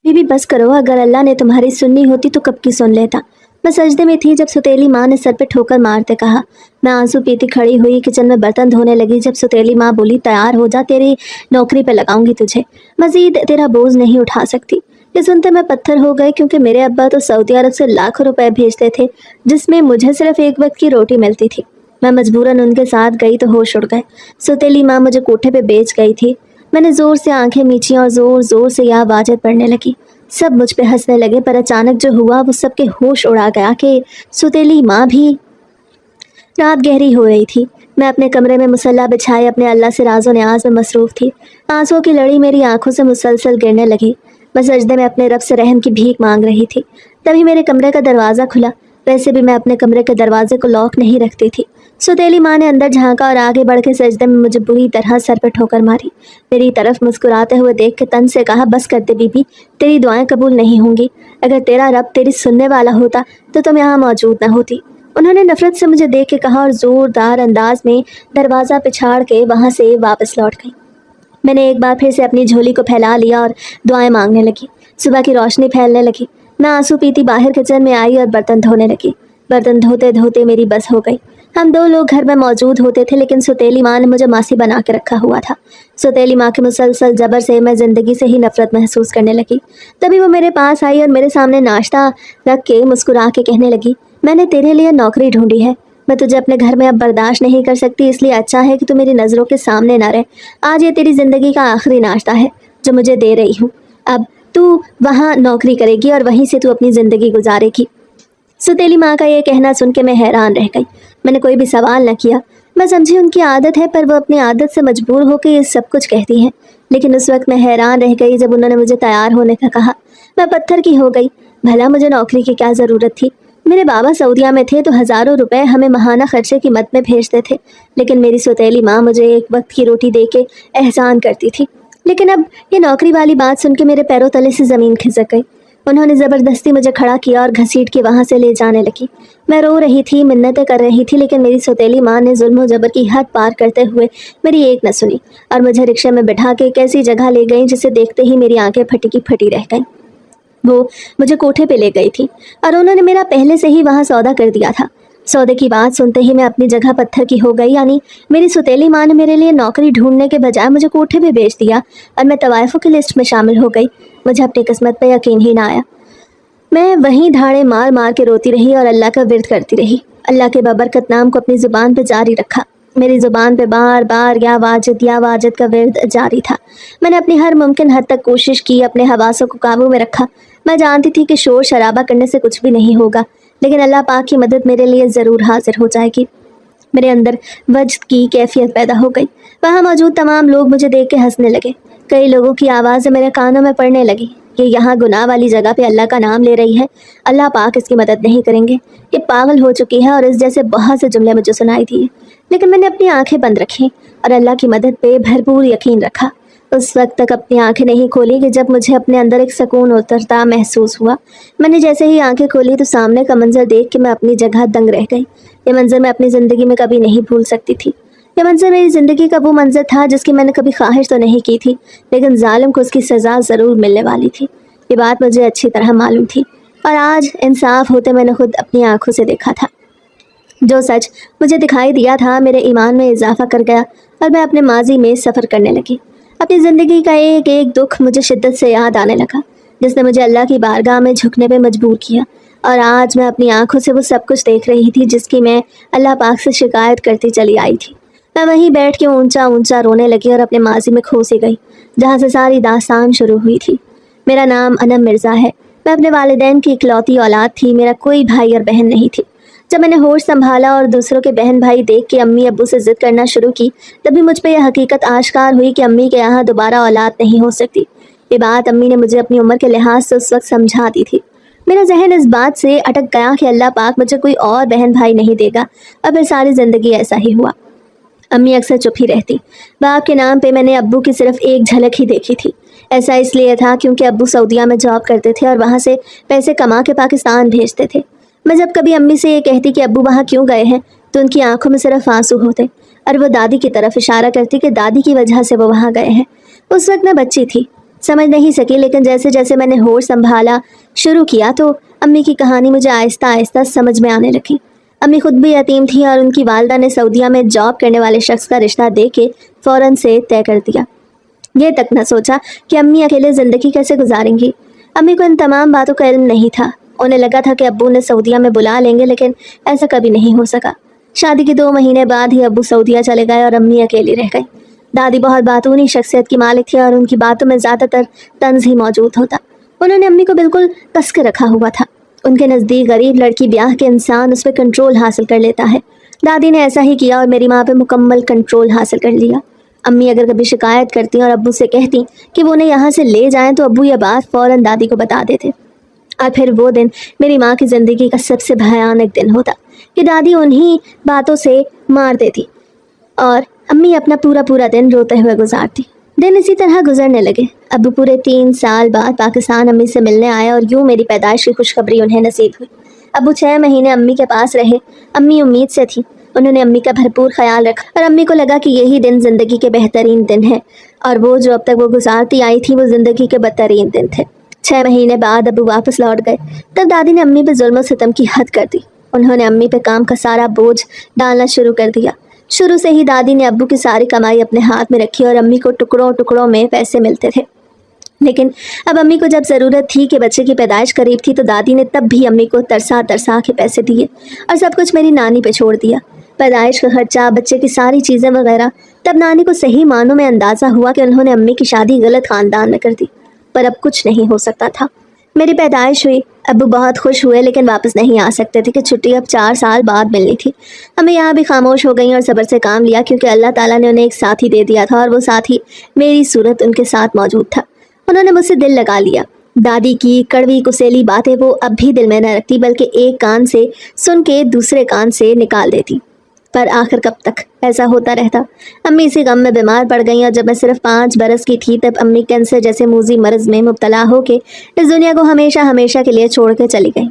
बीबी बस करो, अगर अल्लाह ने तुम्हारी सुननी होती तो कब की सुन लेता। मैं सजदे में थी जब सुतेली माँ ने सर पे ठोकर मारते कहा। मैं आंसू पीती खड़ी हुई किचन में बर्तन धोने लगी जब सुतेली माँ बोली, तैयार हो जा, तेरी नौकरी पे लगाऊंगी तुझे, मजीद तेरा बोझ नहीं उठा सकती। ये सुनते मैं पत्थर हो गई, क्योंकि मेरे अब्बा तो सऊदी अरब से लाखों रुपए भेजते थे, जिसमें मुझे सिर्फ एक वक्त की रोटी मिलती थी। मैं मजबूरन उनके साथ गई तो होश उड़ गए। सुतेली माँ मुझे कोठे पे बेच गई थी। मैंने जोर से आंखें मींची और जोर जोर से या वाजत पढ़ने लगी। सब मुझ पे हंसने लगे, पर अचानक जो हुआ वो सबके होश उड़ा गया कि सुतेली माँ भी। रात गहरी हो रही थी। मैं अपने कमरे में मुसल्ला बिछाए अपने अल्लाह से राज़ो न्याज में मसरूफ़ थी। आंसुओं की लड़ी मेरी आंखों से मुसलसल गिरने लगी। मैं सजदे में अपने रब से रहम की भीख मांग रही थी। तभी मेरे कमरे का दरवाज़ा खुला। वैसे भी मैं अपने कमरे के दरवाजे को लॉक नहीं रखती थी। सुतेली माँ ने अंदर झांका और आगे बढ़ के सजदे में मुझे बुरी तरह सर पर ठोकर मारी। मेरी तरफ मुस्कुराते हुए देख के तन से कहा, बस कर दे बीबी, तेरी दुआएं कबूल नहीं होंगी। अगर तेरा रब तेरी सुनने वाला होता तो तुम यहाँ मौजूद न होती। उन्होंने नफरत से मुझे देख के कहा और जोरदार अंदाज में दरवाज़ा पिछाड़ के वहाँ से वापस लौट गई। मैंने एक बार फिर से अपनी झोली को फैला लिया और दुआएं मांगने लगी। सुबह की रोशनी फैलने लगी। मैं आंसू पीती बाहर किचन में आई और बर्तन धोने लगी। बर्तन धोते धोते मेरी बस हो गई। हम दो लोग घर में मौजूद होते थे, लेकिन सुतेली माँ ने मुझे मासी बना के रखा हुआ था। सुतेली माँ के मुसलसल जबर से मैं ज़िंदगी से ही नफरत महसूस करने लगी। तभी वो मेरे पास आई और मेरे सामने नाश्ता रख के मुस्कुरा के कहने लगी, मैंने तेरे लिए नौकरी ढूंढी है। मैं तुझे अपने घर में अब बर्दाश्त नहीं कर सकती, इसलिए अच्छा है कि तू मेरी नज़रों के सामने ना रहे। आज ये तेरी ज़िंदगी का आखिरी नाश्ता है जो मुझे दे रही हूँ। अब तू वहाँ नौकरी करेगी और वहीं से तू अपनी ज़िंदगी गुजारेगी। सुतेली माँ का ये कहना सुन के मैं हैरान रह गई। मैंने कोई भी सवाल न किया। मैं समझी उनकी आदत है, पर वो अपनी आदत से मजबूर होकर ये सब कुछ कहती हैं। लेकिन उस वक्त मैं हैरान रह गई जब उन्होंने मुझे तैयार होने का कहा। मैं पत्थर की हो गई। भला मुझे नौकरी की क्या ज़रूरत थी। मेरे बाबा सऊदीया में थे तो हज़ारों रुपए हमें महाना खर्चे की मद में भेजते थे, लेकिन मेरी सुतेली माँ मुझे एक वक्त की रोटी दे के एहसान करती थी। लेकिन अब ये नौकरी वाली बात सुन के मेरे पैरों तले से ज़मीन खिसक गई। उन्होंने ज़बरदस्ती मुझे खड़ा किया और घसीट के वहाँ से ले जाने लगी। मैं रो रही थी, मिन्नतें कर रही थी, लेकिन मेरी सौतेली माँ ने जुल्म और जबर की हद पार करते हुए मेरी एक न सुनी और मुझे रिक्शे में बिठा के एक ऐसी जगह ले गई जिसे देखते ही मेरी आंखें फटी की फटी रह गईं। वो मुझे कोठे पे ले गई थी और उन्होंने मेरा पहले से ही वहाँ सौदा कर दिया था। सौदे की बात सुनते ही मैं अपनी जगह पत्थर की हो गई, यानी मेरी सुतेली माँ ने मेरे लिए नौकरी ढूंढने के बजाय मुझे कोठे पे भेज दिया और मैं तवाइफों की लिस्ट में शामिल हो गई। मुझे अपनी किस्मत पे यकीन ही ना आया। मैं वहीं धाड़े मार मार के रोती रही और अल्लाह का विर्द करती रही। अल्लाह के बबरकत नाम को अपनी ज़ुबान पे जारी रखा। मेरी ज़ुबान पे बार बार या वाजिद का विर्द जारी था। मैंने अपनी हर मुमकिन हद तक कोशिश की, अपने हवासों को काबू में रखा। मैं जानती थी कि शोर शराबा करने से कुछ भी नहीं होगा, लेकिन अल्लाह पाक की मदद मेरे लिए ज़रूर हाजिर हो जाएगी। मेरे अंदर वजद की कैफियत पैदा हो गई। वहाँ मौजूद तमाम लोग मुझे देख के हंसने लगे। कई लोगों की आवाज़ें मेरे कानों में पड़ने लगी। ये यहाँ गुनाह वाली जगह पे अल्लाह का नाम ले रही है, अल्लाह पाक इसकी मदद नहीं करेंगे, ये पागल हो चुकी है, और इस जैसे बहुत से जुमले मुझे सुनाई दिए। लेकिन मैंने अपनी आंखें बंद रखी और अल्लाह की मदद पे भरपूर यकीन रखा। उस वक्त तक अपनी आंखें नहीं खोली कि जब मुझे अपने अंदर एक सुकून उतरता महसूस हुआ। मैंने जैसे ही आंखें खोली तो सामने का मंजर देख के मैं अपनी जगह दंग रह गई। ये मंजर मैं अपनी ज़िंदगी में कभी नहीं भूल सकती थी। यह मंजर मेरी ज़िंदगी का वो मंजर था जिसकी मैंने कभी ख्वाहिश तो नहीं की थी, लेकिन जालिम को उसकी सज़ा ज़रूर मिलने वाली थी। ये बात मुझे अच्छी तरह मालूम थी और आज इंसाफ होते मैंने खुद अपनी आंखों से देखा था। जो सच मुझे दिखाई दिया था मेरे ईमान में इजाफा कर गया और मैं अपने माजी में सफ़र करने लगी। अपनी ज़िंदगी का एक एक दुख मुझे शिद्दत से याद आने लगा, जिसने मुझे अल्लाह की बारगाह में झुकने पे मजबूर किया। और आज मैं अपनी आंखों से वो सब कुछ देख रही थी जिसकी मैं अल्लाह पाक से शिकायत करती चली आई थी। मैं वहीं बैठ के ऊंचा ऊंचा रोने लगी और अपने माजी में खो सी गई, जहाँ से सारी दास्तान शुरू हुई थी। मेरा नाम अनम मिर्ज़ा है। मैं अपने वालिदैन की इकलौती औलाद थी। मेरा कोई भाई और बहन नहीं थी। जब मैंने होश संभाला और दूसरों के बहन भाई देख के अम्मी अब्बू से ज़िद करना शुरू की, तभी मुझ पे यह हकीकत आश्कार हुई कि अम्मी के यहाँ दोबारा औलाद नहीं हो सकती। ये बात अम्मी ने मुझे अपनी उम्र के लिहाज से उस वक्त समझा दी थी। मेरा जहन इस बात से अटक गया कि अल्लाह पाक मुझे कोई और बहन भाई नहीं देगा, और फिर सारी ज़िंदगी ऐसा ही हुआ। अम्मी अक्सर चुप ही रहती। बाप के नाम पे मैंने अब्बू की सिर्फ एक झलक ही देखी थी। ऐसा इसलिए था क्योंकि अब्बू सऊदीया में जॉब करते थे और वहाँ से पैसे कमा के पाकिस्तान भेजते थे। मैं जब कभी अम्मी से ये कहती कि अब्बू वहाँ क्यों गए हैं, तो उनकी आंखों में सिर्फ आंसू होते और वो दादी की तरफ इशारा करती कि दादी की वजह से वो वहाँ गए हैं। उस वक्त मैं बच्ची थी, समझ नहीं सकी, लेकिन जैसे जैसे मैंने होश संभाला शुरू किया तो अम्मी की कहानी मुझे आहिस्ता आहिस्ता समझ में आने लगी। अम्मी खुद भी यतीम थी और उनकी वालदा ने सऊदीया में जॉब करने वाले शख्स का रिश्ता दे के फ़ौरन से तय कर दिया। ये तक न सोचा कि अम्मी अकेले ज़िंदगी कैसे गुजारेंगी। अम्मी को इन तमाम बातों का इल्म नहीं था। उन्हें लगा था कि अब्बू ने सऊदीया में बुला लेंगे, लेकिन ऐसा कभी नहीं हो सका। शादी के 2 महीने बाद ही अब्बू सऊदीया चले गए और अम्मी अकेली रह गई। दादी बहुत बातूनी शख्सियत की मालिक थी और उनकी बातों में ज़्यादातर तंज ही मौजूद होता। उन्होंने अम्मी को बिल्कुल कस के रखा हुआ था। उनके नज़दीक गरीब लड़की ब्याह के इंसान उस पर कंट्रोल हासिल कर लेता है। दादी ने ऐसा ही किया और मेरी माँ पे मुकम्मल कंट्रोल हासिल कर लिया। अम्मी अगर कभी शिकायत करती और अब्बू से कहती कि वो उन्हें यहाँ से ले जाएं, तो अब्बू ये बात फ़ौरन दादी को बता देते। और फिर वो दिन मेरी माँ की ज़िंदगी का सबसे भयानक दिन होता कि दादी उन्हीं बातों से मार देती और अम्मी अपना पूरा पूरा दिन रोते हुए गुजारती। दिन इसी तरह गुजरने लगे। अब्बू पूरे 3 साल बाद पाकिस्तान अम्मी से मिलने आए और यूँ मेरी पैदाइश की खुशखबरी उन्हें नसीब हुई। अब्बू 6 महीने अम्मी के पास रहे। अम्मी उम्मीद से थी। उन्होंने अम्मी का भरपूर ख्याल रखा और अम्मी को लगा कि यही दिन ज़िंदगी के बेहतरीन दिन है और वो जो अब तक वो गुजारती आई थी वो ज़िंदगी के बदतरीन दिन थे। 6 महीने बाद अब्बू वापस लौट गए। तब दादी ने अम्मी पे जुल्म सितम की हद कर दी। उन्होंने अम्मी पे काम का सारा बोझ डालना शुरू कर दिया। शुरू से ही दादी ने अब्बू की सारी कमाई अपने हाथ में रखी और अम्मी को टुकड़ों टुकड़ों में पैसे मिलते थे। लेकिन अब अम्मी को जब ज़रूरत थी कि बच्चे की पैदाइश करीब थी, तो दादी ने तब भी अम्मी को तरसा तरसा के पैसे दिए और सब कुछ मेरी नानी पे छोड़ दिया। पैदाइश का खर्चा, बच्चे की सारी चीज़ें वगैरह। तब नानी को सही मानों में अंदाज़ा हुआ कि उन्होंने अम्मी की शादी गलत ख़ानदान में कर दी। पर अब कुछ नहीं हो सकता था। मेरी पैदाइश हुई। अब्बू बहुत खुश हुए, लेकिन वापस नहीं आ सकते थे कि छुट्टी अब 4 साल बाद मिलनी थी। हमें यहाँ भी खामोश हो गई और सब्र से काम लिया, क्योंकि अल्लाह ताला ने उन्हें एक साथी दे दिया था और वो साथी मेरी सूरत उनके साथ मौजूद था। उन्होंने मुझसे दिल लगा लिया। दादी की कड़वी कुसेली बातें वो अब भी दिल में न रखती, बल्कि एक कान से सुन के दूसरे कान से निकाल देती। पर आखिर कब तक ऐसा होता रहता। अम्मी इसी गम में बीमार पड़ गई और जब मैं सिर्फ 5 बरस की थी, तब अम्मी कैंसर जैसे मूजी मर्ज में मुब्तला होके इस दुनिया को हमेशा हमेशा के लिए छोड़ के चली गई।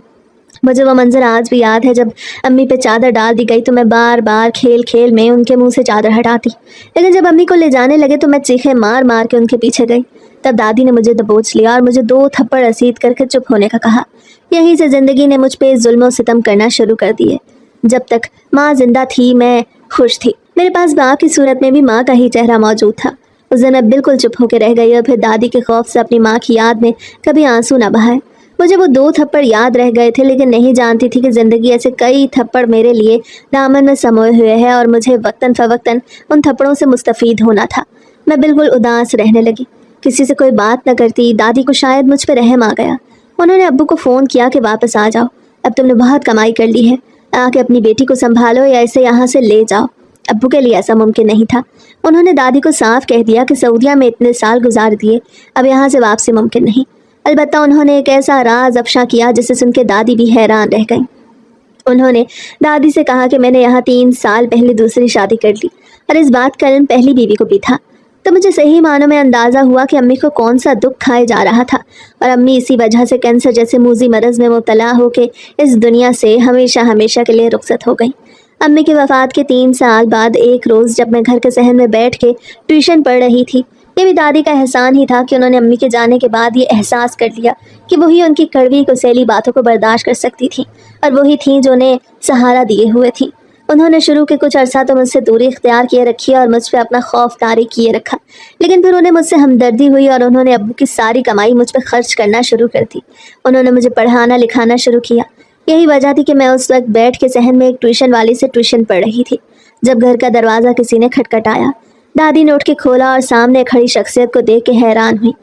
मुझे वो मंजर आज भी याद है। जब अम्मी पे चादर डाल दी गई तो मैं बार बार खेल खेल में उनके मुंह से चादर हटाती, लेकिन जब अम्मी को ले जाने लगे तो मैं चीखे मार मार के उनके पीछे गई। तब दादी ने मुझे दबोच लिया और मुझे 2 थप्पड़ रसीद करके चुप होने का कहा। यहीं से ज़िंदगी ने मुझ पे जुल्म और सितम करना शुरू कर दिए। जब तक माँ जिंदा थी मैं खुश थी। मेरे पास बाप की सूरत में भी माँ का ही चेहरा मौजूद था। उस दिन मैं बिल्कुल चुप होकर रह गई और फिर दादी के खौफ से अपनी माँ की याद में कभी आंसू न बहाए। मुझे वो 2 थप्पड़ याद रह गए थे, लेकिन नहीं जानती थी कि ज़िंदगी ऐसे कई थप्पड़ मेरे लिए दामन में समोए हुए है और मुझे वक्तन फ़वक्तन उन थप्पड़ों से मुस्तफ़ीद होना था। मैं बिल्कुल उदास रहने लगी, किसी से कोई बात न करती। दादी को शायद मुझ पर रहम आ गया। उन्होंने अब्बू को फ़ोन किया कि वापस आ जाओ, अब तुमने बहुत कमाई कर ली है, आके अपनी बेटी को संभालो या इसे यहाँ से ले जाओ। अब्बू के लिए ऐसा मुमकिन नहीं था। उन्होंने दादी को साफ कह दिया कि सऊदीया में इतने साल गुजार दिए, अब यहाँ से वापसी मुमकिन नहीं। अलबत्ता उन्होंने एक ऐसा राज अफशा किया जिसे सुन के दादी भी हैरान रह गई। उन्होंने दादी से कहा कि मैंने यहाँ 3 साल पहले दूसरी शादी कर ली और इस बात का इल्म पहली बीवी को भी था। तो मुझे सही मानों में अंदाज़ा हुआ कि अम्मी को कौन सा दुख खाए जा रहा था और अम्मी इसी वजह से कैंसर जैसे मूजी मरज़ में मुब्तला होकर इस दुनिया से हमेशा हमेशा के लिए रुखसत हो गई। अम्मी की वफ़ात के 3 साल बाद एक रोज़ जब मैं घर के सहन में बैठ के ट्यूशन पढ़ रही थी, ये भी दादी का एहसान ही था कि उन्होंने अम्मी के जाने के बाद ये एहसास कर लिया कि वही उनकी कड़वी कुसेली बातों को बर्दाश्त कर सकती थी और वही थी जो उन्हें सहारा दिए हुए थी। उन्होंने शुरू के कुछ अरसा तो मुझसे दूरी इख्तियार किए रखी और मुझ पर अपना खौफ तारी किए रखा, लेकिन फिर उन्हें मुझसे हमदर्दी हुई और उन्होंने अब्बू की सारी कमाई मुझ पर खर्च करना शुरू कर दी। उन्होंने मुझे पढ़ाना लिखाना शुरू किया। यही वजह थी कि मैं उस वक्त बैठ के सहन में एक ट्यूशन वाली से ट्यूशन पढ़ रही थी जब घर का दरवाज़ा किसी ने खटखटाया। दादी ने उठ के खोला और सामने खड़ी शख्सियत को देख के हैरान हुई।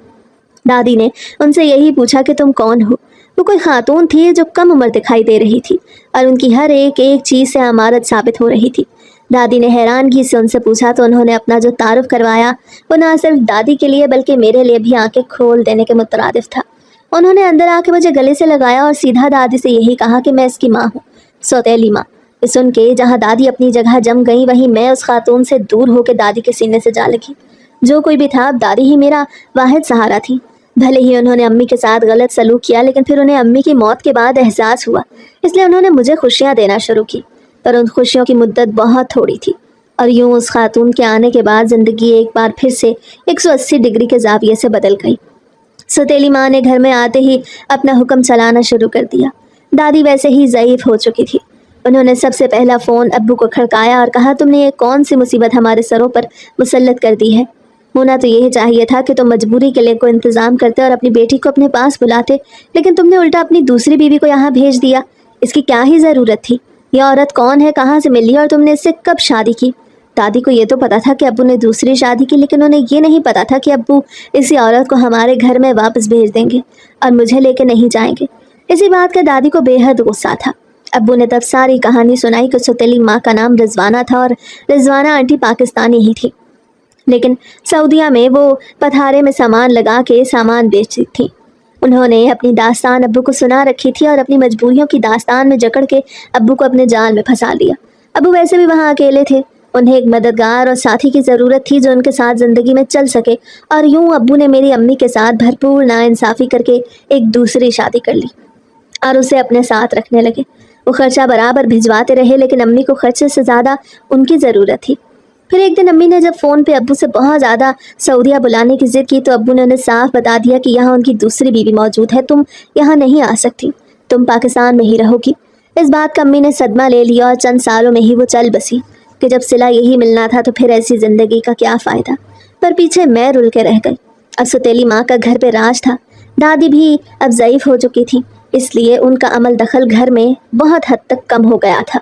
दादी ने उनसे यही पूछा कि तुम कौन हो। वो कोई खातून थी जो कम उम्र दिखाई दे रही थी और उनकी हर एक चीज़ से अमारत साबित हो रही थी। दादी ने हैरानगी से उनसे पूछा तो उन्होंने अपना जो तारुफ करवाया वो न सिर्फ दादी के लिए बल्कि मेरे लिए भी आंखें खोल देने के मुतरादिफ था। उन्होंने अंदर आके मुझे गले से लगाया और सीधा दादी से यही कहा कि मैं इसकी माँ हूँ, सौतेली माँ। सुन के जहाँ दादी अपनी जगह जम गई, वहीं मैं उस खातून से दूर होकर दादी के सीने से जा लगी। जो कोई भी था, अब दादी ही मेरा वाहिद सहारा थी। भले ही उन्होंने अम्मी के साथ गलत सलूक किया, लेकिन फिर उन्हें अम्मी की मौत के बाद एहसास हुआ, इसलिए उन्होंने मुझे खुशियाँ देना शुरू की। पर उन खुशियों की मुद्दत बहुत थोड़ी थी और यूँ उस खातून के आने के बाद ज़िंदगी एक बार फिर से 180 डिग्री के जाविये से बदल गई। सौतेली माँ ने घर में आते ही अपना हुक्म चलाना शुरू कर दिया। दादी वैसे ही ज़ईफ़ हो चुकी थी। उन्होंने सबसे पहला फ़ोन अब्बू को खड़काया और कहा, तुमने ये कौन सी मुसीबत हमारे सरों पर मुसल्लत कर दी है। होना तो यही चाहिए था कि तुम मजबूरी के लिए कोई इंतज़ाम करते और अपनी बेटी को अपने पास बुलाते, लेकिन तुमने उल्टा अपनी दूसरी बीवी को यहाँ भेज दिया। इसकी क्या ही ज़रूरत थी? यह औरत कौन है, कहाँ से मिली और तुमने इससे कब शादी की? दादी को ये तो पता था कि अब्बू ने दूसरी शादी की, लेकिन उन्हें ये नहीं पता था कि अब्बू इसी औरत को हमारे घर में वापस भेज देंगे और मुझे लेके नहीं जाएंगे। इसी बात का दादी को बेहद गुस्सा था। अब्बू ने तब सारी कहानी सुनाई कि सौतेली माँ का नाम रिजवाना था और रिजवाना आंटी पाकिस्तानी ही थी, लेकिन सऊदीया में वो पथारे में सामान लगा के सामान बेचती थी। उन्होंने अपनी दास्तान अब्बू को सुना रखी थी और अपनी मजबूरियों की दास्तान में जकड़ के अब्बू को अपने जाल में फंसा लिया। अब्बू वैसे भी वहाँ अकेले थे। उन्हें एक मददगार और साथी की ज़रूरत थी जो उनके साथ ज़िंदगी में चल सके, और यूं अब्बू ने मेरी अम्मी के साथ भरपूर नाइंसाफ़ी करके एक दूसरी शादी कर ली और उसे अपने साथ रखने लगे। वो खर्चा बराबर भिजवाते रहे, लेकिन अम्मी को खर्चे से ज़्यादा उनकी ज़रूरत थी। फिर एक दिन अम्मी ने जब फ़ोन पे अब्बू से बहुत ज़्यादा सऊदीया बुलाने की ज़िद की तो अब्बू ने उन्हें साफ बता दिया कि यहाँ उनकी दूसरी बीवी मौजूद है, तुम यहाँ नहीं आ सकती, तुम पाकिस्तान में ही रहोगी। इस बात का अम्मी ने सदमा ले लिया और चंद सालों में ही वो चल बसी कि जब सिला यही मिलना था तो फिर ऐसी ज़िंदगी का क्या फ़ायदा। पर पीछे मैं रुल के रह गई। अब सौतेली माँ का घर पे राज था। दादी भी अब ज़ईफ़ हो चुकी थी, इसलिए उनका अमल दखल घर में बहुत हद तक कम हो गया था।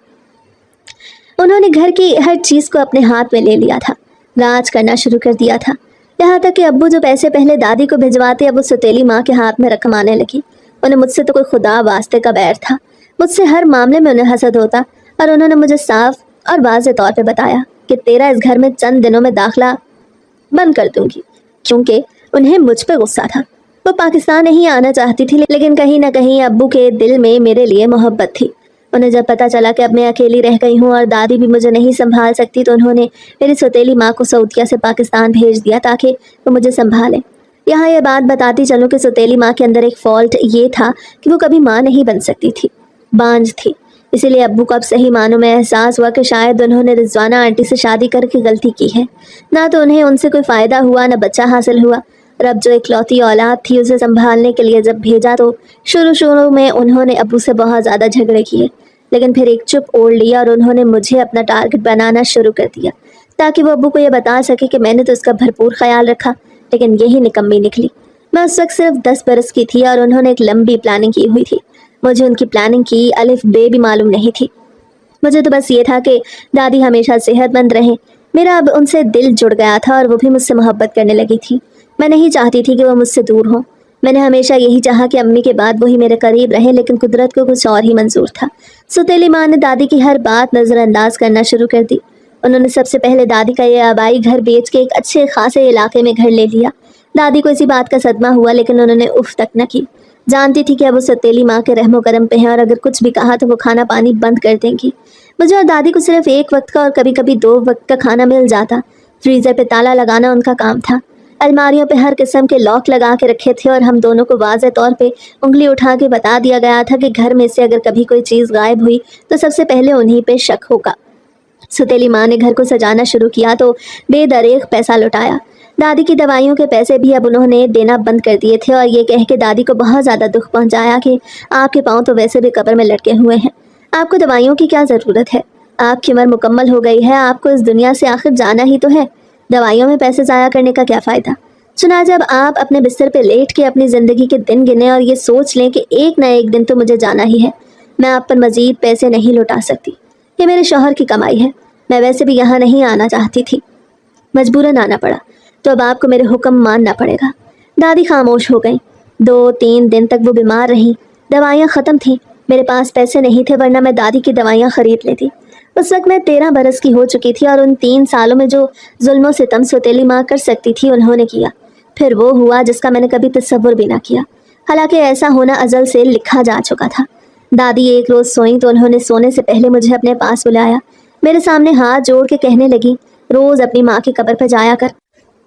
उन्होंने घर की हर चीज़ को अपने हाथ में ले लिया था, राज करना शुरू कर दिया था। यहाँ तक कि अब्बू जो पैसे पहले दादी को भिजवाते अब वो सौतेली माँ के हाथ में रकम आने लगी। उन्हें मुझसे तो कोई खुदा वास्ते का बैर था। मुझसे हर मामले में उन्हें हसद होता और उन्होंने मुझे साफ और वाज़े तौर पे बताया कि तेरा इस घर में चंद दिनों में दाखला बंद कर दूंगी, क्योंकि उन्हें मुझ पे गुस्सा था। वो पाकिस्तान नहीं आना चाहती थी, लेकिन कहीं ना कहीं अब्बू के दिल में मेरे लिए मोहब्बत थी। उन्हें जब पता चला कि अब मैं अकेली रह गई हूँ और दादी भी मुझे नहीं संभाल सकती, तो उन्होंने मेरी सौतेली माँ को सऊदीया से पाकिस्तान भेज दिया ताकि वो मुझे संभाले। यहाँ ये बात बताती चलूँ कि सौतेली माँ के अंदर एक फ़ॉल्ट ये था कि वो कभी माँ नहीं बन सकती थी, बांझ थी। इसीलिए अब्बू को अब सही मानों में एहसास हुआ कि शायद उन्होंने रिजवाना आंटी से शादी करके गलती की है। ना तो उन्हें उनसे कोई फ़ायदा हुआ, ना बच्चा हासिल हुआ। और अब जो इकलौती औलाद थी उसे संभालने के लिए जब भेजा तो शुरू में उन्होंने अब्बू से बहुत ज़्यादा झगड़े किए, लेकिन फिर एक चुप ओढ़ लिया और उन्होंने मुझे अपना टारगेट बनाना शुरू कर दिया ताकि वो अब्बू को ये बता सके कि मैंने तो उसका भरपूर ख्याल रखा, लेकिन यही निकम्मी निकली। मैं उस वक्त सिर्फ 10 बरस की थी और उन्होंने एक लंबी प्लानिंग की हुई थी। मुझे उनकी प्लानिंग की अलिफ बे भी मालूम नहीं थी। मुझे तो बस ये था कि दादी हमेशा सेहतमंद रहें। मेरा अब उनसे दिल जुड़ गया था और वो भी मुझसे मोहब्बत करने लगी थी। मैं नहीं चाहती थी कि वो मुझसे दूर हो। मैंने हमेशा यही चाहा कि अम्मी के बाद वही मेरे करीब रहे, लेकिन कुदरत को कुछ और ही मंजूर था। सौतेली माँ ने दादी की हर बात नज़रअंदाज करना शुरू कर दी। उन्होंने सबसे पहले दादी का ये आबाई घर बेच के एक अच्छे खासे इलाके में घर ले लिया। दादी को इसी बात का सदमा हुआ, लेकिन उन्होंने उफ तक न की। जानती थी कि अब वो सौतेली माँ के रहमो करम पे हैं और अगर कुछ भी कहा तो वो खाना पानी बंद कर देंगी। मुझे और दादी को सिर्फ एक वक्त का और कभी कभी 2 वक्त का खाना मिल जाता। फ्रीज़र पे ताला लगाना उनका काम था। अलमारियों पे हर किस्म के लॉक लगा के रखे थे और हम दोनों को वाज़े तौर पे उंगली उठा के बता दिया गया था कि घर में से अगर कभी कोई चीज़ गायब हुई तो सबसे पहले उन्हीं पे शक होगा। सौतेली माँ ने घर को सजाना शुरू किया तो बेदरेग पैसा लुटाया। दादी की दवाइयों के पैसे भी अब उन्होंने देना बंद कर दिए थे और ये कह के दादी को बहुत ज़्यादा दुख पहुंचाया कि आपके पाँव तो वैसे भी कब्र में लटके हुए हैं, आपको दवाइयों की क्या ज़रूरत है, आपकी उम्र मुकम्मल हो गई है, आपको इस दुनिया से आखिर जाना ही तो है, दवाइयों में पैसे ज़ाया करने का क्या फ़ायदा। सुना जब आप अपने बिस्तर पे लेट के अपनी ज़िंदगी के दिन गिने और ये सोच लें कि एक ना एक दिन तो मुझे जाना ही है, मैं आप पर मज़ीद पैसे नहीं लौटा सकती, ये मेरे शौहर की कमाई है, मैं वैसे भी यहाँ नहीं आना चाहती थी, मजबूरन आना पड़ा, तो अब आपको मेरे हुक्म मानना पड़ेगा। दादी खामोश हो गई। 2-3 दिन तक वो बीमार रहीं। दवाइयाँ ख़त्म थीं। मेरे पास पैसे नहीं थे, वरना मैं दादी की दवाइयाँ ख़रीद लेती। उस वक्त मैं 13 बरस की हो चुकी थी और उन 3 सालों में जो जुल्म सितम सौतेली माँ कर सकती थी उन्होंने किया। फिर वो हुआ जिसका मैंने कभी तसव्वुर भी ना किया, हालांकि ऐसा होना अज़ल से लिखा जा चुका था। दादी एक रोज़ सोई तो उन्होंने सोने से पहले मुझे अपने पास बुलाया। मेरे सामने हाथ जोड़ के कहने लगी, रोज़ अपनी माँ की कब्र पर जाया कर,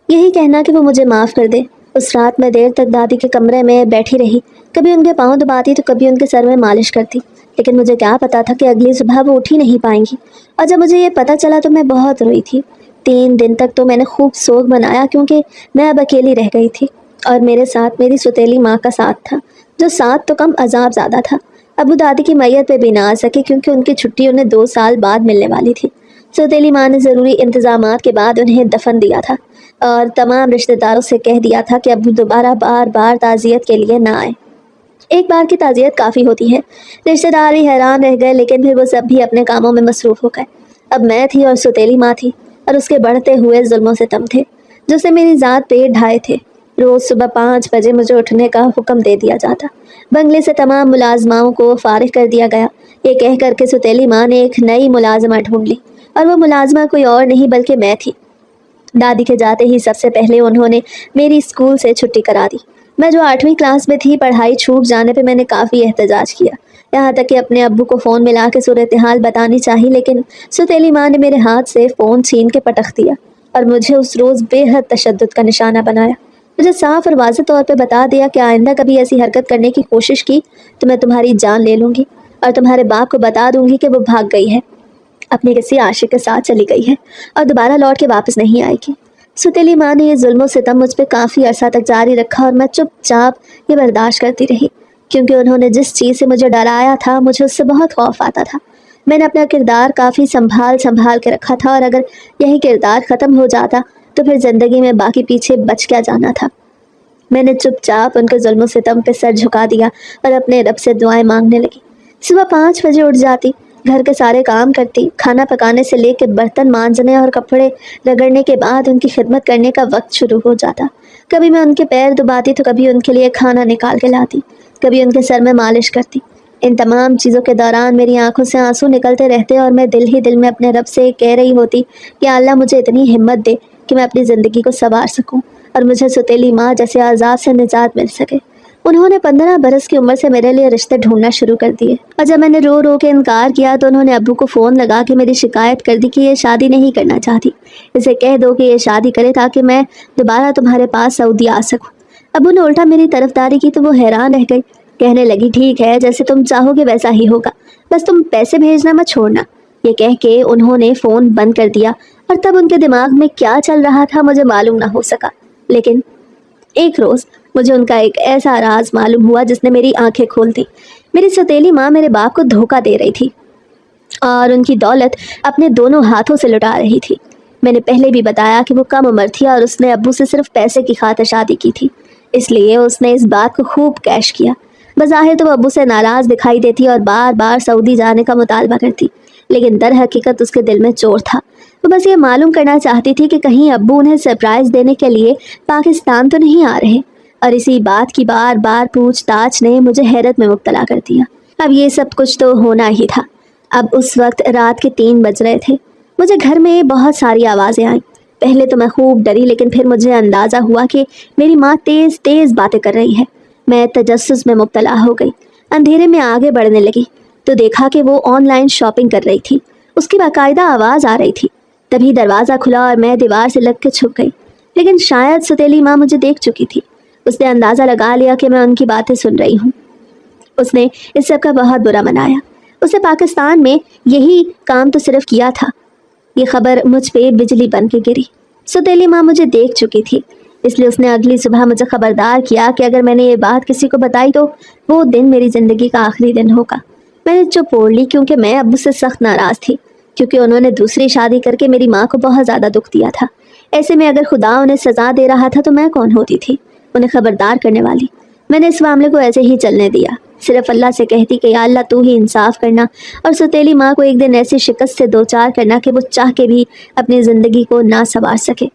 यही कहना कि वो मुझे माफ़ कर दे। उस रात मैं देर तक दादी के कमरे में बैठी रही, कभी उनके पाँव दबाती तो कभी उनके सर में मालिश करती, लेकिन मुझे क्या पता था कि अगली सुबह वो उठ ही नहीं पाएंगी। और जब मुझे ये पता चला तो मैं बहुत रोई थी। 3 दिन तक तो मैंने खूब सोग मनाया क्योंकि मैं अब अकेली रह गई थी। और मेरे साथ मेरी सौतेली माँ का साथ था, जो साथ तो कम अजाब ज़्यादा था। अबू दादी की मैयत पे भी ना आ सके क्योंकि उनकी छुट्टी उन्हें 2 साल बाद मिलने वाली थी। सौतेली माँ ने ज़रूरी इंतजामात के बाद उन्हें दफन दिया था और तमाम रिश्तेदारों से कह दिया था कि अबू दोबारा बार बार ताज़ियत के लिए ना आए। एक बार की ताज़ियत काफ़ी होती है। रिश्तेदार ही हैरान रह गए, लेकिन फिर वो सब भी अपने कामों में मसरूफ़ हो गए। अब मैं थी और सौतेली माँ थी, और उसके बढ़ते हुए जुल्मों सितम थे जो से मेरी ज़ात पे ढाए थे। रोज़ सुबह 5 बजे मुझे उठने का हुक्म दे दिया जाता। बंगले से तमाम मुलाजमाओं को फारिग कर दिया गया। ये कह कर के सौतेली माँ ने एक नई मुलाजमा ढूंढ ली, और वो मुलाजमा कोई और नहीं बल्कि मैं थी। दादी के जाते ही सबसे पहले उन्होंने मेरी स्कूल से छुट्टी करा दी। मैं जो 8वीं क्लास में थी, पढ़ाई छूट जाने पे मैंने काफ़ी एहतजाज किया, यहाँ तक कि अपने अब्बू को फ़ोन मिला के सूरत हाल बतानी चाहिए, लेकिन सौतेली माँ ने मेरे हाथ से फ़ोन छीन के पटक दिया और मुझे उस रोज़ बेहद तशद्दुद का निशाना बनाया। मुझे साफ और वाज़ेह तौर पे बता दिया कि आइंदा कभी ऐसी हरकत करने की कोशिश की तो मैं तुम्हारी जान ले लूँगी और तुम्हारे बाप को बता दूँगी कि वो भाग गई है, अपने किसी आशिक के साथ चली गई है और दोबारा लौट के वापस नहीं आएगी। सौतेली माँ ने ये जुल्म सितम मुझ पर काफ़ी अरसा तक जारी रखा और मैं चुपचाप ये बर्दाश्त करती रही, क्योंकि उन्होंने जिस चीज़ से मुझे डराया था मुझे उससे बहुत खौफ आता था। मैंने अपना किरदार काफ़ी संभाल संभाल के रखा था, और अगर यही किरदार ख़त्म हो जाता तो फिर ज़िंदगी में बाकी पीछे बच क्या जाना था। मैंने चुपचाप उनके जुल्म सितम पे सर झुका दिया और अपने रब से दुआएं मांगने लगी। सुबह 5 बजे उठ जाती, घर के सारे काम करती, खाना पकाने से लेकर बर्तन मांजने और कपड़े रगड़ने के बाद उनकी खिदमत करने का वक्त शुरू हो जाता। कभी मैं उनके पैर दबाती तो कभी उनके लिए खाना निकाल के लाती, कभी उनके सर में मालिश करती। इन तमाम चीज़ों के दौरान मेरी आंखों से आंसू निकलते रहते और मैं दिल ही दिल में अपने रब से कह रही होती कि अल्लाह मुझे इतनी हिम्मत दे कि मैं अपनी ज़िंदगी को संवार सकूं और मुझे सौतेली माँ जैसे आज़ाद से निजात मिल सके। उन्होंने 15 बरस की उम्र से मेरे लिए रिश्ते ढूंढना शुरू कर दिए, और जब मैंने रो रो के इनकार किया तो उन्होंने अब्बू को फ़ोन लगा के मेरी शिकायत कर दी कि ये शादी नहीं करना चाहती। इसे कह दो कि ये शादी करे ताकि मैं दोबारा तुम्हारे पास सऊदी आ सकूं। अब्बू ने उल्टा मेरी तरफदारी की तो वो हैरान रह गई। कहने लगी, ठीक है, जैसे तुम चाहोगे वैसा ही होगा, बस तुम पैसे भेजना मत छोड़ना। ये कह के उन्होंने फ़ोन बंद कर दिया, और तब उनके दिमाग में क्या चल रहा था मुझे मालूम ना हो सका। लेकिन एक रोज़ मुझे उनका एक ऐसा राज मालूम हुआ जिसने मेरी आंखें खोल दी। मेरी सौतेली माँ मेरे बाप को धोखा दे रही थी और उनकी दौलत अपने दोनों हाथों से लुटा रही थी। मैंने पहले भी बताया कि वो कम उम्र थी और उसने अब्बू से सिर्फ पैसे की खातिर शादी की थी, इसलिए उसने इस बात को खूब कैश किया। बज़ाहिर तो वो अब्बू से नाराज़ दिखाई देती और बार बार सऊदी जाने का मुतालबा करती, लेकिन दर हकीकत उसके दिल में चोर था। वो बस ये मालूम करना चाहती थी कि कहीं अब्बू उन्हें सरप्राइज़ देने के लिए पाकिस्तान तो नहीं आ रहे, और इसी बात की बार बार पूछताछ ने मुझे हैरत में मुब्तला कर दिया। अब ये सब कुछ तो होना ही था। अब उस वक्त रात के 3 बज रहे थे। मुझे घर में बहुत सारी आवाज़ें आईं। पहले तो मैं खूब डरी, लेकिन फिर मुझे अंदाज़ा हुआ कि मेरी माँ तेज़ तेज़ बातें कर रही है। मैं तजस्सुस में मुब्तला हो गई। अंधेरे में आगे बढ़ने लगी तो देखा कि वो ऑनलाइन शॉपिंग कर रही थी। उसकी बाकायदा आवाज़ आ रही थी। तभी दरवाज़ा खुला और मैं दीवार से लग के छुप गई, लेकिन शायद सौतेली माँ मुझे देख चुकी थी। उसने अंदाज़ा लगा लिया कि मैं उनकी बातें सुन रही हूँ। उसने इस सब का बहुत बुरा मनाया। उसे पाकिस्तान में यही काम तो सिर्फ किया था। ये खबर मुझ पे बिजली बन के गिरी। सौतेली माँ मुझे देख चुकी थी, इसलिए उसने अगली सुबह मुझे खबरदार किया कि अगर मैंने ये बात किसी को बताई तो वो दिन मेरी ज़िंदगी का आखिरी दिन होगा। मैंने चुप ओढ़ ली, क्योंकि मैं अब्बू से सख्त नाराज़ थी, क्योंकि उन्होंने दूसरी शादी करके मेरी माँ को बहुत ज़्यादा दुख दिया था। ऐसे में अगर खुदा उन्हें सज़ा दे रहा था तो मैं कौन होती थी उन्हें खबरदार करने वाली। मैंने इस मामले को ऐसे ही चलने दिया, सिर्फ अल्लाह से कहती कि या अल्लाह तू ही इंसाफ करना और सौतेली माँ को एक दिन ऐसी शिकस्त से दो चार करना कि वो चाह के भी अपनी ज़िंदगी को ना संवार सके।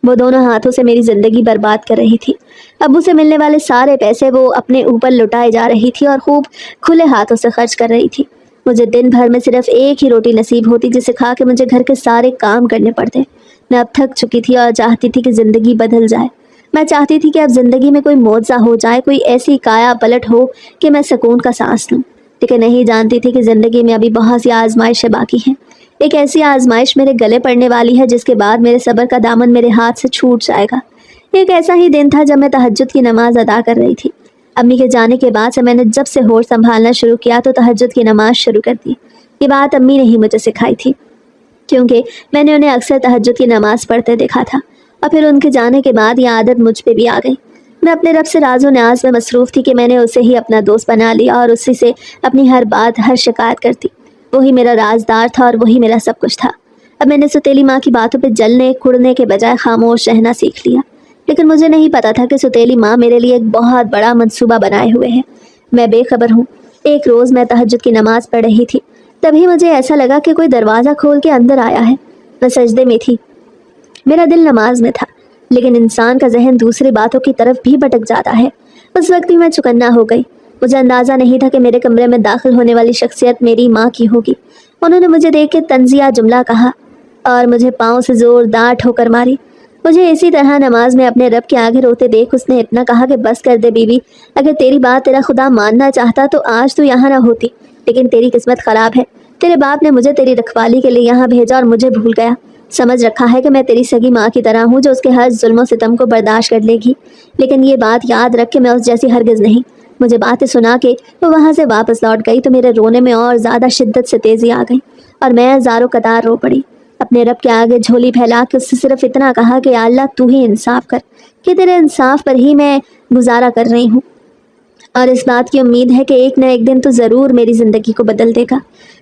वो दोनों हाथों से मेरी ज़िंदगी बर्बाद कर रही थी। अब्बू से मिलने वाले सारे पैसे वो अपने ऊपर लुटाए जा रही थी और खूब खुले हाथों से खर्च कर रही थी। मुझे दिन भर में सिर्फ एक ही रोटी नसीब होती जिसे खा के मुझे घर के सारे काम करने पड़ते। मैं अब थक चुकी थी और चाहती थी कि ज़िंदगी बदल जाए। मैं चाहती थी कि अब ज़िंदगी में कोई मौजज़ा हो जाए, कोई ऐसी काया पलट हो कि मैं सुकून का सांस लूँ। लेकिन नहीं जानती थी कि ज़िंदगी में अभी बहुत सी आजमाइशें बाकी हैं। एक ऐसी आजमाइश मेरे गले पड़ने वाली है जिसके बाद मेरे सब्र का दामन मेरे हाथ से छूट जाएगा। एक ऐसा ही दिन था जब मैं तहज्जुद की नमाज अदा कर रही थी। अम्मी के जाने के बाद से मैंने जब से होश संभालना शुरू किया तो तहज्जुद की नमाज शुरू कर दी। ये बात अम्मी ने ही मुझे सिखाई थी, क्योंकि मैंने उन्हें अक्सर तहज्जुद की नमाज पढ़ते देखा था और फिर उनके जाने के बाद ये आदत मुझ पे भी आ गई। میں اپنے رب سے راز و نیاز میں مصروف تھی کہ میں نے اسے ہی اپنا دوست بنا لیا اور اسی سے اپنی ہر بات ہر شکایت کرتی۔ وہی میرا رازدار تھا اور وہی میرا سب کچھ تھا۔ اب میں نے ستیلی ماں کی باتوں پہ جلنے کڑنے کے بجائے خاموش رہنا سیکھ لیا، لیکن مجھے نہیں پتا تھا کہ ستیلی ماں میرے لیے ایک بہت بڑا منصوبہ بنائے ہوئے ہے۔ میں بے خبر ہوں۔ ایک روز میں تہجد کی نماز پڑھ رہی تھی، تبھی مجھے ایسا لگا کہ کوئی دروازہ کھول کے اندر آیا ہے۔ میں سجدے میں تھی، میرا دل نماز میں تھا، لیکن انسان کا ذہن دوسری باتوں کی طرف بھی بھٹک جاتا ہے۔ اس وقت بھی میں چکنا ہو گئی۔ مجھے اندازہ نہیں تھا کہ میرے کمرے میں داخل ہونے والی شخصیت میری ماں کی ہوگی۔ انہوں نے مجھے دیکھ کے طنزیہ جملہ کہا اور مجھے پاؤں سے زوردار ٹھوکر ماری۔ مجھے اسی طرح نماز میں اپنے رب کے آگے روتے دیکھ اس نے اتنا کہا کہ بس کر دے بیوی، اگر تیری بات تیرا خدا ماننا چاہتا تو آج تو یہاں نہ ہوتی، لیکن تیری قسمت خراب ہے۔ تیرے باپ نے مجھے تیری رکھوالی کے لیے یہاں بھیجا اور مجھے بھول گیا۔ سمجھ رکھا ہے کہ میں تیری سگی ماں کی طرح ہوں جو اس کے ہر ظلم و ستم کو برداشت کر لے گی، لیکن یہ بات یاد رکھ کہ میں اس جیسی ہرگز نہیں۔ مجھے باتیں سنا کے وہ وہاں سے واپس لوٹ گئی تو میرے رونے میں اور زیادہ شدت سے تیزی آ گئی اور میں زاروں قطار رو پڑی۔ اپنے رب کے آگے جھولی پھیلا کے اس سے صرف اتنا کہا کہ یا اللہ تو ہی انصاف کر، کہ تیرے انصاف پر ہی میں گزارا کر رہی ہوں، اور اس بات کی امید ہے کہ ایک نہ ایک دن تو ضرور میری زندگی کو بدل دے گا۔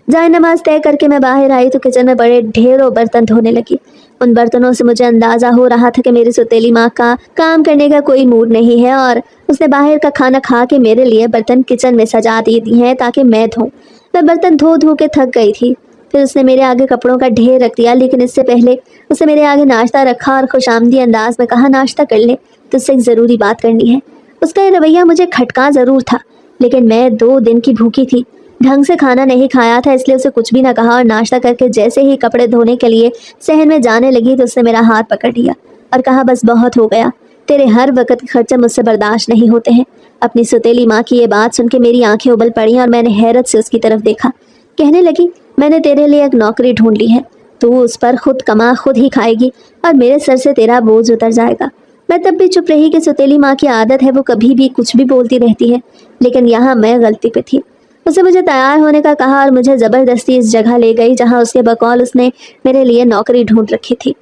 جائے نماز طے کر کے میں باہر آئی تو کچن میں بڑے ڈھیروں برتن دھونے لگی۔ ان برتنوں سے مجھے اندازہ ہو رہا تھا کہ میری ستیلی ماں کا کام کرنے کا کوئی موڈ نہیں ہے اور اس نے باہر کا کھانا کھا کے میرے لیے برتن کچن میں سجا دی ہیں تاکہ میں دھوں۔ میں برتن دھو دھو کے تھک گئی تھی۔ پھر اس نے میرے آگے کپڑوں کا ڈھیر رکھ دیا، لیکن اس سے پہلے اس نے میرے آگے ناشتہ رکھا اور خوش آمدی انداز میں کہا ناشتہ کر لے، تو اس سے ایک ضروری بات کرنی ہے۔ اس کا یہ رویہ مجھے کھٹکا ضرور تھا، لیکن میں 2 دن کی بھوکی تھی، ڈھنگ سے کھانا نہیں کھایا تھا، اس لیے اسے کچھ بھی نہ کہا اور ناشتہ کر کے جیسے ہی کپڑے دھونے کے لیے صحن میں جانے لگی تو اس نے میرا ہاتھ پکڑ لیا اور کہا بس بہت ہو گیا، تیرے ہر وقت کے خرچے مجھ سے برداشت نہیں ہوتے ہیں۔ اپنی ستیلی ماں کی یہ بات سن کے میری آنکھیں ابل پڑیں اور میں نے حیرت سے اس کی طرف دیکھا۔ کہنے لگی میں نے تیرے لیے ایک نوکری ڈھونڈ لی ہے، تو اس پر خود کما خود ہی کھائے گی اور میرے سر سے تیرا بوجھ اتر جائے گا۔ میں تب بھی چپ رہی کہ ستیلی ماں کی عادت ہے وہ کبھی بھی کچھ بھی بولتی رہتی ہے، لیکن یہاں میں غلطی پہ تھی۔ اسے مجھے تیار ہونے کا کہا اور مجھے زبردستی اس جگہ لے گئی جہاں اس کے بقول اس نے میرے لیے نوکری ڈھونڈ رکھی تھی،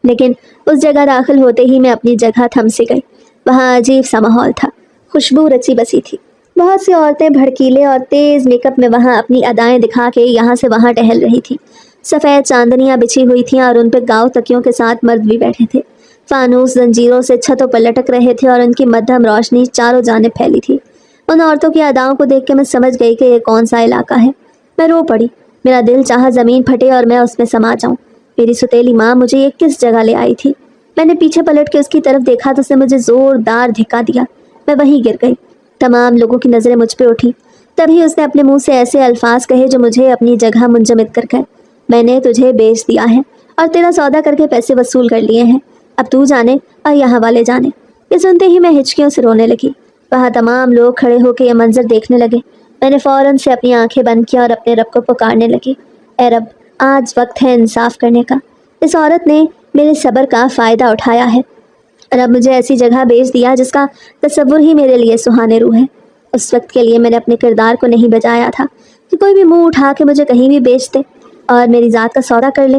لیکن اس جگہ داخل ہوتے ہی میں اپنی جگہ تھم سی گئی۔ وہاں عجیب سا ماحول تھا، خوشبو رچی بسی تھی۔ بہت سی عورتیں بھڑکیلے اور تیز میک اپ میں وہاں اپنی ادائیں دکھا کے یہاں سے وہاں ٹہل رہی تھی۔ سفید چاندنیاں بچھی ہوئی تھیں اور ان پہ گاؤ تکیوں کے ساتھ مرد بھی بیٹھے تھے۔ فانوس زنجیروں سے چھتوں پر لٹک رہے تھے اور ان کی مدھم روشنی چاروں جانب پھیلی تھی۔ ان عورتوں کی اداؤں کو دیکھ کے میں سمجھ گئی کہ یہ کون سا علاقہ ہے۔ میں رو پڑی، میرا دل چاہا زمین پھٹے اور میں اس میں سما جاؤں۔ میری ستیلی ماں مجھے یہ کس جگہ لے آئی تھی؟ میں نے پیچھے پلٹ کے اس کی طرف دیکھا تو اس نے مجھے زوردار دھکا دیا، میں وہیں گر گئی۔ تمام لوگوں کی نظریں مجھ پہ اٹھی، تبھی اس نے اپنے منہ سے ایسے الفاظ کہے جو مجھے اپنی جگہ منجمد کر گئے۔ میں نے تجھے بیچ دیا ہے اور تیرا سودا کر کے پیسے وصول کر لیے ہیں، اب تو جانے اور یہاں والے جانے۔ یہ سنتے ہی میں ہچکیوں سے رونے لگی۔ وہاں تمام لوگ کھڑے ہو کے یہ منظر دیکھنے لگے۔ میں نے فوراً سے اپنی آنکھیں بند کی اور اپنے رب کو پکارنے لگی، اے رب آج وقت ہے انصاف کرنے کا۔ اس عورت نے میرے صبر کا فائدہ اٹھایا ہے، رب مجھے ایسی جگہ بیچ دیا جس کا تصور ہی میرے لیے سہانے روح ہے۔ اس وقت کے لیے میں نے اپنے کردار کو نہیں بچایا تھا کہ کوئی بھی منہ اٹھا کے مجھے کہیں بھی بیچ دے اور میری ذات کا سودا کر لے۔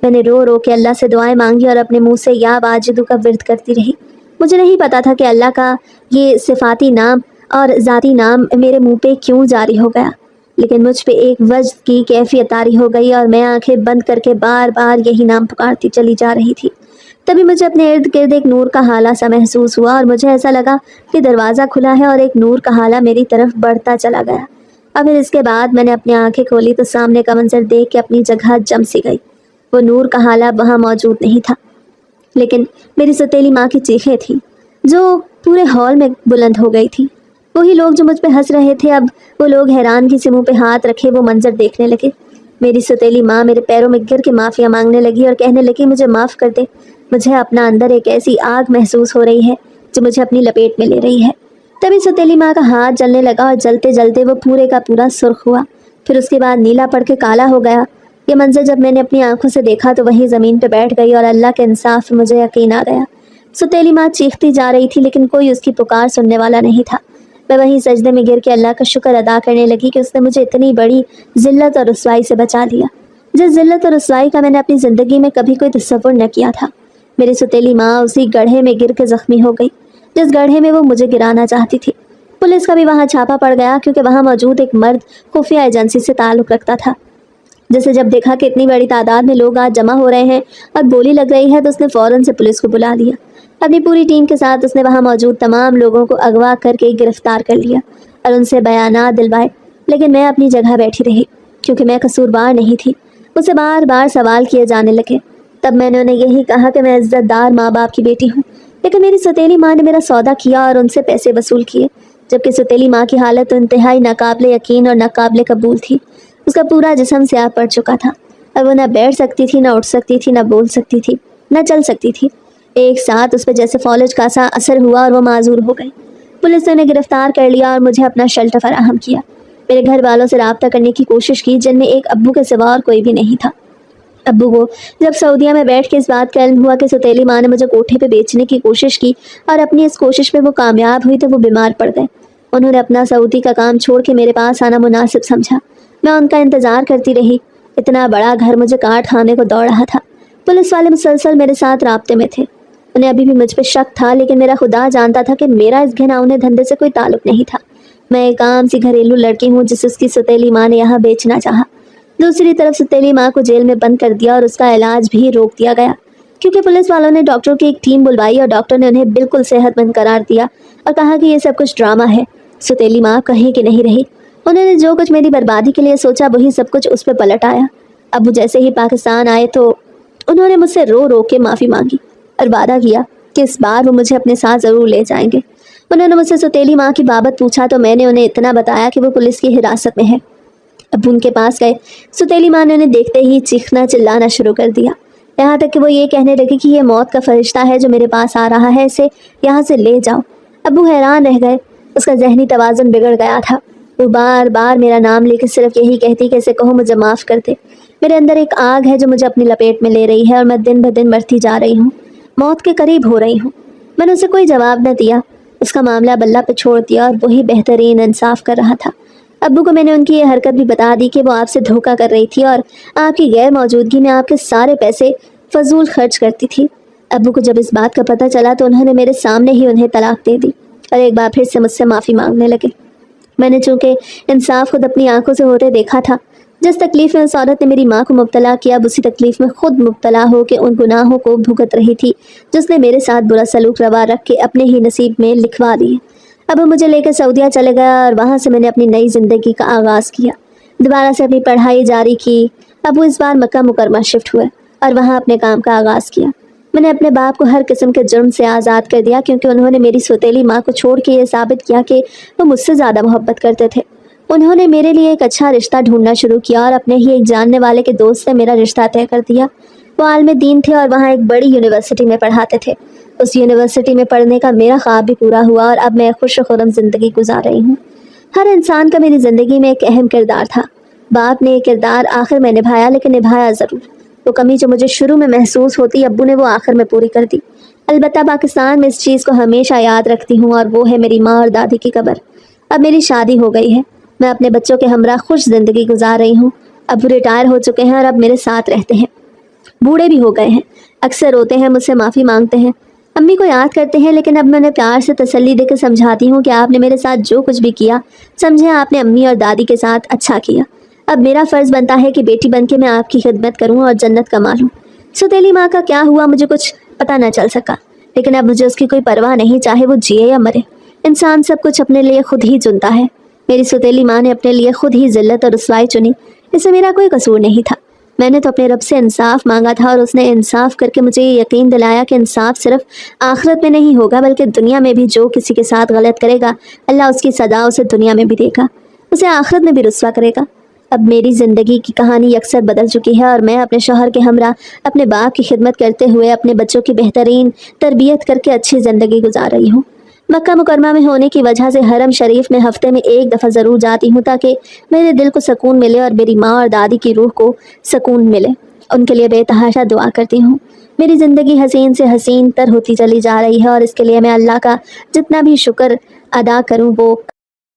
میں نے رو رو کے اللہ سے دعائیں مانگی اور اپنے منہ سے یا واجدو کا ورد کرتی رہی۔ مجھے نہیں پتا تھا کہ اللہ کا یہ صفاتی نام اور ذاتی نام میرے منہ پہ کیوں جاری ہو گیا، لیکن مجھ پہ ایک وجد کی کیفیت طاری ہو گئی اور میں آنکھیں بند کر کے بار بار یہی نام پکارتی چلی جا رہی تھی۔ تبھی مجھے اپنے ارد گرد ایک نور کا حالہ سا محسوس ہوا اور مجھے ایسا لگا کہ دروازہ کھلا ہے اور ایک نور کا حالہ میری طرف بڑھتا چلا گیا۔ اور پھر اس کے بعد میں نے اپنی آنکھیں کھولی تو سامنے کا منظر دیکھ کے اپنی جگہ جم سی گئی۔ وہ نور کا حالہ وہاں موجود نہیں تھا، لیکن میری ستیلی ماں کی چیخیں تھیں جو پورے ہال میں بلند ہو گئی تھی۔ وہی لوگ جو مجھ پہ ہنس رہے تھے اب وہ لوگ حیرانگی سے منہ پہ ہاتھ رکھے وہ منظر دیکھنے لگے۔ میری ستیلی ماں میرے پیروں میں گر کے معافیا مانگنے لگی اور کہنے لگی مجھے معاف کر دے، مجھے اپنا اندر ایک ایسی آگ محسوس ہو رہی ہے جو مجھے اپنی لپیٹ میں لے رہی ہے۔ تبھی ستیلی ماں کا ہاتھ جلنے لگا اور جلتے جلتے وہ پورے کا پورا سرخ ہوا، پھر اس کے بعد نیلا پڑ کے کالا ہو گیا۔ یہ منظر جب میں نے اپنی آنکھوں سے دیکھا تو وہیں زمین پہ بیٹھ گئی اور اللہ کے انصاف میں مجھے یقین آ گیا۔ ستیلی ماں چیختی جا رہی تھی لیکن کوئی اس کی پکار سننے والا نہیں تھا۔ میں وہیں سجدے میں گر کے اللہ کا شکر ادا کرنے لگی کہ اس نے مجھے اتنی بڑی ذلت اور رسوائی سے بچا لیا، جس ذلت اور رسوائی کا میں نے اپنی زندگی میں کبھی کوئی تصور نہ کیا تھا۔ میری ستیلی ماں اسی گڑھے میں گر کے زخمی ہو گئی۔ जिस गड्ढे में वो मुझे गिराना चाहती थी। पुलिस का भी वहाँ छापा पड़ गया क्योंकि वहाँ मौजूद एक मर्द खुफिया एजेंसी से ताल्लुक़ रखता था, जिसे जब देखा कि इतनी बड़ी तादाद में लोग आज जमा हो रहे हैं और गोली लग रही है तो उसने फ़ौरन से पुलिस को बुला लिया। अपनी पूरी टीम के साथ उसने वहाँ मौजूद तमाम लोगों को अगवा करके गिरफ्तार कर लिया और उनसे बयानात दिलवाए, लेकिन मैं अपनी जगह बैठी रही क्योंकि मैं कसूरवार नहीं थी। मुझसे बार बार सवाल किए जाने लगे। तब मैंने उन्हें यही कहा कि मैं इज्जतदार माँ बाप की बेटी हूँ, लेकिन मेरी सौतेली माँ ने मेरा सौदा किया और उनसे पैसे वसूल किए, जबकि सौतेली माँ की हालत तो इंतहाई नाकाबिले यकीन और नाकाबिले कबूल थी। उसका पूरा जिस्म स्याह पड़ चुका था और वो न बैठ सकती थी, न उठ सकती थी, न बोल सकती थी, न चल सकती थी। एक साथ उस पर जैसे फौलज का सा असर हुआ और वो माजूर हो गई। पुलिस ने उन्हें गिरफ्तार कर लिया और मुझे अपना शेल्टर फराहम किया। मेरे घर वालों से रब्ता करने की कोशिश की, जिनमें एक अब्बू के सिवा और कोई भी नहीं था। अब्बू को जब सऊदीया में बैठ के इस बात का इल्म हुआ कि सौतेली माँ ने मुझे कोठे पे बेचने की कोशिश की और अपनी इस कोशिश में वो कामयाब हुई, तो वो बीमार पड़ गए। उन्होंने अपना सऊदी का काम छोड़ के मेरे पास आना मुनासिब समझा। मैं उनका इंतज़ार करती रही। इतना बड़ा घर मुझे काट खाने को दौड़ रहा था। पुलिस वाले मुसलसल मेरे साथ राब्ते में थे। उन्हें अभी भी मुझ पर शक था, लेकिन मेरा खुदा जानता था कि मेरा इस घिनौने धंधे से कोई ताल्लुक नहीं था। मैं एक आम सी घरेलू लड़की हूँ जिसे उसकी सौतेली माँ ने यहाँ बेचना चाहा। दूसरी तरफ सौतेली माँ को जेल में बंद कर दिया और उसका इलाज भी रोक दिया गया क्योंकि पुलिस वालों ने डॉक्टरों की एक टीम बुलवाई और डॉक्टर ने उन्हें बिल्कुल सेहतमंद करार दिया और कहा कि ये सब कुछ ड्रामा है। सौतेली माँ कहीं की नहीं रही। उन्होंने जो कुछ मेरी बर्बादी के लिए सोचा वही सब कुछ उस पर पलट आया। अबू जैसे ही पाकिस्तान आए तो उन्होंने मुझसे रो रो के माफ़ी मांगी और वादा किया कि इस बार वो मुझे अपने साथ ज़रूर ले जाएंगे। उन्होंने मुझसे सौतेली माँ की बाबत पूछा तो मैंने उन्हें इतना बताया कि वो पुलिस की हिरासत में है। अबू उनके पास गए। सौतेली माँ ने उन्हें देखते ही चीखना चिल्लाना शुरू कर दिया, यहाँ तक कि वो ये कहने लगी कि ये मौत का फरिश्ता है जो मेरे पास आ रहा है, इसे यहाँ से ले जाओ। अबू हैरान रह गए। उसका जहनी तवाज़ुन बिगड़ गया था। वो बार बार मेरा नाम लेकर सिर्फ यही कहती कि इसे कहो मुझे माफ़ कर दे। मेरे अंदर एक आग है जो मुझे अपनी लपेट में ले रही है और मैं दिन ब दिन मरती जा रही हूँ, मौत के करीब हो रही हूँ। मैंने उसे कोई जवाब न दिया। उसका मामला बल्ला पे छोड़ दिया और वही बेहतरीन इंसाफ कर रहा था। अब्बू को मैंने उनकी ये हरकत भी बता दी कि वो आपसे धोखा कर रही थी और आपकी गैर मौजूदगी में आपके सारे पैसे फजूल खर्च करती थी। अब्बू को जब इस बात का पता चला तो उन्होंने मेरे सामने ही उन्हें तलाक दे दी और एक बार फिर से मुझसे माफ़ी मांगने लगे। मैंने चूँकि इंसाफ खुद अपनी आंखों से होते देखा था। जिस तकलीफ़ में उस औरत ने मेरी माँ को मुब्तला किया, उसी तकलीफ़ में खुद मुब्तला हो के उन गुनाहों को भुगत रही थी जिसने मेरे साथ बुरा सलूक रवा रख के अपने ही नसीब में लिखवा दिए। अब मुझे लेकर सऊदीया चले गया और वहाँ से मैंने अपनी नई ज़िंदगी का आगाज़ किया। दोबारा से अपनी पढ़ाई जारी की। अब वो इस बार मक्का मुकरमा शिफ्ट हुए और वहाँ अपने काम का आगाज़ किया। मैंने अपने बाप को हर किस्म के जुर्म से आज़ाद कर दिया क्योंकि उन्होंने मेरी सौतेली माँ को छोड़ के ये साबित किया कि वो मुझसे ज़्यादा मोहब्बत करते थे। उन्होंने मेरे लिए एक अच्छा रिश्ता ढूंढना शुरू किया और अपने ही एक जानने वाले के दोस्त से मेरा रिश्ता तय कर दिया। वो आलिम दीन थे और वहाँ एक बड़ी यूनिवर्सिटी में पढ़ाते थे। उस यूनिवर्सिटी में पढ़ने का मेरा ख्वाब भी पूरा हुआ और अब मैं खुश खुर्रम ज़िंदगी गुजार रही हूँ। हर इंसान का मेरी ज़िंदगी में एक अहम किरदार था। बाप ने ये किरदार आखिर में निभाया, लेकिन निभाया ज़रूर। वो कमी जो मुझे शुरू में महसूस होती, अब्बू ने वो आखिर में पूरी कर दी। अलबत्ता पाकिस्तान में इस चीज़ को हमेशा याद रखती हूँ और वो है मेरी माँ और दादी की कब्र। अब मेरी शादी हो गई है। मैं अपने बच्चों के हमरा खुश ज़िंदगी गुजार रही हूँ। अब्बू रिटायर हो चुके हैं और अब मेरे साथ रहते हैं। बूढ़े भी हो गए हैं। अक्सर रोते हैं, मुझसे माफ़ी मांगते हैं, अम्मी को याद करते हैं, लेकिन अब मैं उन्हें प्यार से तसल्ली देकर समझाती हूँ कि आपने मेरे साथ जो कुछ भी किया, समझे आपने अम्मी और दादी के साथ अच्छा किया। अब मेरा फ़र्ज़ बनता है कि बेटी बनके मैं आपकी खिदमत करूँ और जन्नत कमा लूँ। सौतेली माँ का क्या हुआ मुझे कुछ पता न चल सका, लेकिन अब मुझे उसकी कोई परवाह नहीं, चाहे वो जिए या मरे। इंसान सब कुछ अपने लिए खुद ही चुनता है। मेरी सौतेली माँ ने अपने लिए खुद ही ज़िल्लत और रुसवाई चुनी। इसमें मेरा कोई कसूर नहीं था। मैंने तो अपने रब से इंसाफ मांगा था और उसने इंसाफ करके मुझे ये यकीन दिलाया कि इंसाफ सिर्फ आखिरत में नहीं होगा, बल्कि दुनिया में भी जो किसी के साथ गलत करेगा, अल्लाह उसकी सज़ा उसे दुनिया में भी देगा, उसे आखिरत में भी रुस्वा करेगा। अब मेरी ज़िंदगी की कहानी अक्सर बदल चुकी है और मैं अपने शौहर के हमरा अपने बाप की खिदमत करते हुए अपने बच्चों की बेहतरीन तरबियत करके अच्छी ज़िंदगी गुजार रही हूँ। मक्का मुकरमा में होने की वजह से हरम शरीफ में हफ्ते में एक दफ़ा ज़रूर जाती हूँ ताकि मेरे दिल को सुकून मिले और मेरी माँ और दादी की रूह को सुकून मिले। उनके लिए बेतहाशा दुआ करती हूँ। मेरी ज़िंदगी हसीन से हसीन तर होती चली जा रही है और इसके लिए मैं अल्लाह का जितना भी शुक्र अदा करूँ वो